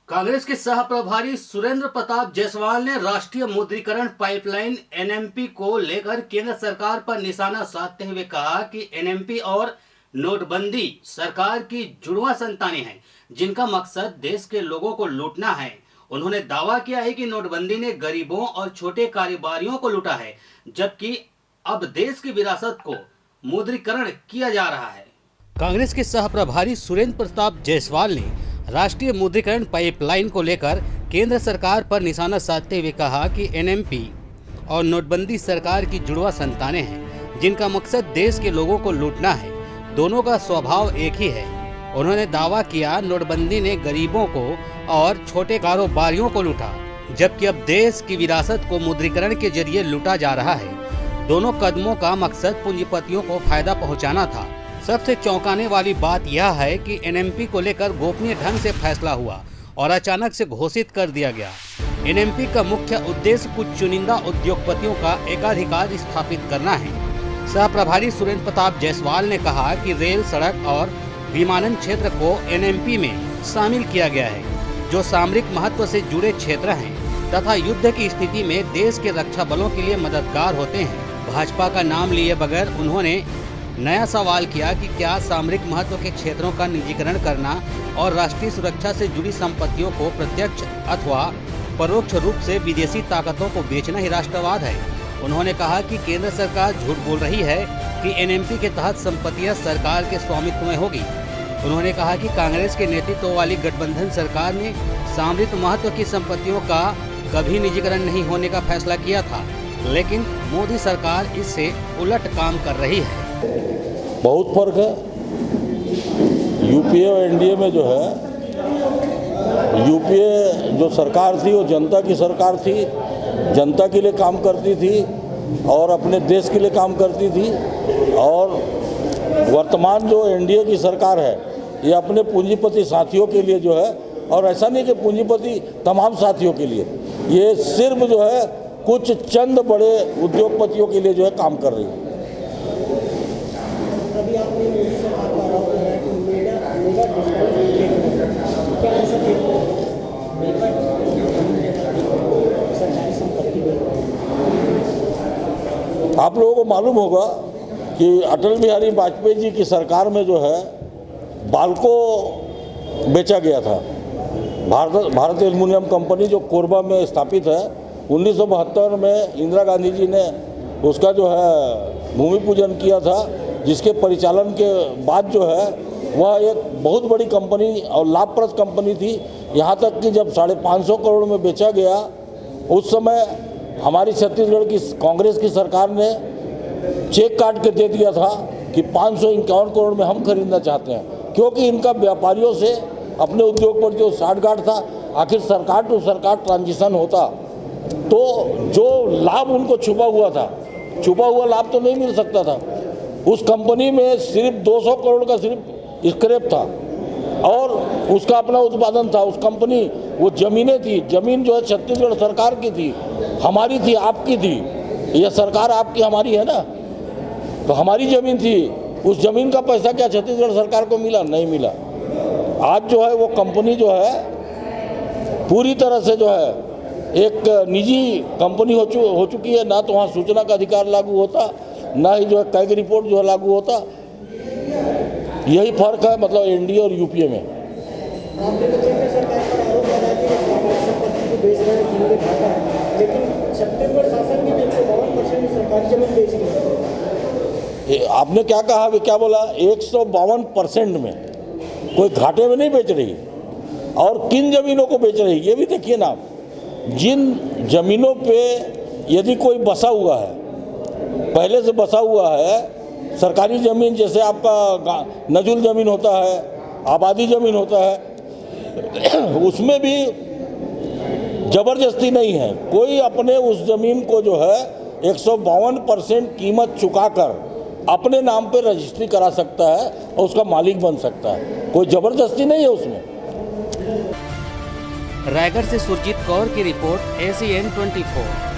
कांग्रेस के सह प्रभारी सुरेंद्र प्रताप जायसवाल ने राष्ट्रीय मुद्रीकरण पाइपलाइन एनएमपी को लेकर केंद्र सरकार पर निशाना साधते हुए कहा कि एनएमपी और नोटबंदी सरकार की जुड़वा संतानें हैं जिनका मकसद देश के लोगों को लूटना है। उन्होंने दावा किया है कि नोटबंदी ने गरीबों और छोटे कारोबारियों को लूटा है, जबकि अब देश की विरासत को मुद्रीकरण किया जा रहा है। कांग्रेस के सह प्रभारी सुरेंद्र प्रताप जायसवाल ने राष्ट्रीय मुद्रीकरण पाइपलाइन को लेकर केंद्र सरकार पर निशाना साधते हुए कहा कि एनएमपी और नोटबंदी सरकार की जुड़वा संतानें हैं जिनका मकसद देश के लोगों को लूटना है। दोनों का स्वभाव एक ही है। उन्होंने दावा किया नोटबंदी ने गरीबों को और छोटे कारोबारियों को लूटा, जबकि अब देश की विरासत को मुद्रीकरण के जरिए लूटा जा रहा है। दोनों कदमों का मकसद पूंजीपतियों को फायदा पहुंचाना था। सबसे चौंकाने वाली बात यह है कि एनएमपी को लेकर गोपनीय ढंग से फैसला हुआ और अचानक से घोषित कर दिया गया। एनएमपी का मुख्य उद्देश्य कुछ चुनिंदा उद्योगपतियों का एकाधिकार स्थापित करना है। सह प्रभारी सुरेंद्र प्रताप जायसवाल ने कहा कि रेल, सड़क और विमानन क्षेत्र को एनएमपी में शामिल किया गया है, जो सामरिक महत्व से जुड़े क्षेत्र हैं तथा युद्ध की स्थिति में देश के रक्षा बलों के लिए मददगार होते हैं। भाजपा का नाम लिए बगैर उन्होंने नया सवाल किया कि क्या सामरिक महत्व के क्षेत्रों का निजीकरण करना और राष्ट्रीय सुरक्षा से जुड़ी संपत्तियों को प्रत्यक्ष अथवा परोक्ष रूप से विदेशी ताकतों को बेचना ही राष्ट्रवाद है। उन्होंने कहा कि केंद्र सरकार झूठ बोल रही है कि एनएमपी के तहत संपत्तियां सरकार के स्वामित्व में होगी। उन्होंने कहा कि कांग्रेस के नेतृत्व वाली गठबंधन सरकार ने सामरिक महत्व की संपत्तियों का कभी निजीकरण नहीं होने का फैसला किया था, लेकिन मोदी सरकार इससे उलट काम कर रही है। बहुत फर्क है। यूपीए और एनडीए में जो है, यूपीए जो सरकार थी वो जनता की सरकार थी, जनता के लिए काम करती थी और अपने देश के लिए काम करती थी। और वर्तमान जो एनडीए की सरकार है ये अपने पूंजीपति साथियों के लिए जो है, और ऐसा नहीं कि पूंजीपति तमाम साथियों के लिए, ये सिर्फ जो है कुछ चंद बड़े उद्योगपतियों के लिए जो है काम कर रही है। अभी आपने से बात कर रहा है कि मेगा सरकारी संपत्ति। आप लोगों को मालूम होगा कि अटल बिहारी वाजपेयी जी की सरकार में जो है बाल्को बेचा गया था। भारत एल्युमिनियम कंपनी जो कोरबा में स्थापित है, 1972 में इंदिरा गांधी जी ने उसका जो है भूमि पूजन किया था, जिसके परिचालन के बाद जो है वह एक बहुत बड़ी कंपनी और लाभप्रद कंपनी थी। यहाँ तक कि जब 550 करोड़ में बेचा गया, उस समय हमारी छत्तीसगढ़ की कांग्रेस की सरकार ने चेक काट के दे दिया था कि 551 करोड़ में हम खरीदना चाहते हैं, क्योंकि इनका व्यापारियों से अपने उद्योगपतियों साठगांठ था। आखिर सरकार टू सरकार ट्रांजिशन होता तो जो लाभ उनको छुपा हुआ लाभ तो नहीं मिल सकता था। उस कंपनी में सिर्फ 200 करोड़ का सिर्फ स्क्रैप था और उसका अपना उत्पादन था। उस कंपनी वो ज़मीनें थी, ज़मीन जो है छत्तीसगढ़ सरकार की थी, हमारी थी, आपकी थी। यह सरकार आपकी हमारी है ना, तो हमारी ज़मीन थी। उस ज़मीन का पैसा क्या छत्तीसगढ़ सरकार को मिला? नहीं मिला। आज जो है वो कंपनी जो है पूरी तरह से जो है एक निजी कंपनी हो चुकी है। ना तो वहाँ सूचना का अधिकार लागू होता, ना ही जो है कैग रिपोर्ट जो है लागू होता। यही फर्क है मतलब एनडीए और यूपीए में। आपने तो केंद्र सरकार पर आरोप लगाया कि संपत्ति को बेच रहे हैं, जिनके खाता है, लेकिन छत्तीसगढ़ शासन की 152% सरकारी जमीन बेच रही है। आपने क्या कहा, क्या बोला? 152% में कोई घाटे में नहीं बेच रही, और किन जमीनों को बेच रही ये भी देखिए ना। जिन जमीनों पे यदि कोई बसा हुआ है, पहले से बसा हुआ है, सरकारी ज़मीन जैसे आपका नजुल ज़मीन होता है, आबादी ज़मीन होता है, उसमें भी ज़बरदस्ती नहीं है। कोई अपने उस ज़मीन को जो है 152% कीमत चुकाकर अपने नाम पे रजिस्ट्री करा सकता है और उसका मालिक बन सकता है। कोई ज़बरदस्ती नहीं है उसमें। रायगढ़ से सुरजीत कौर की रिपोर्ट, ACN 24।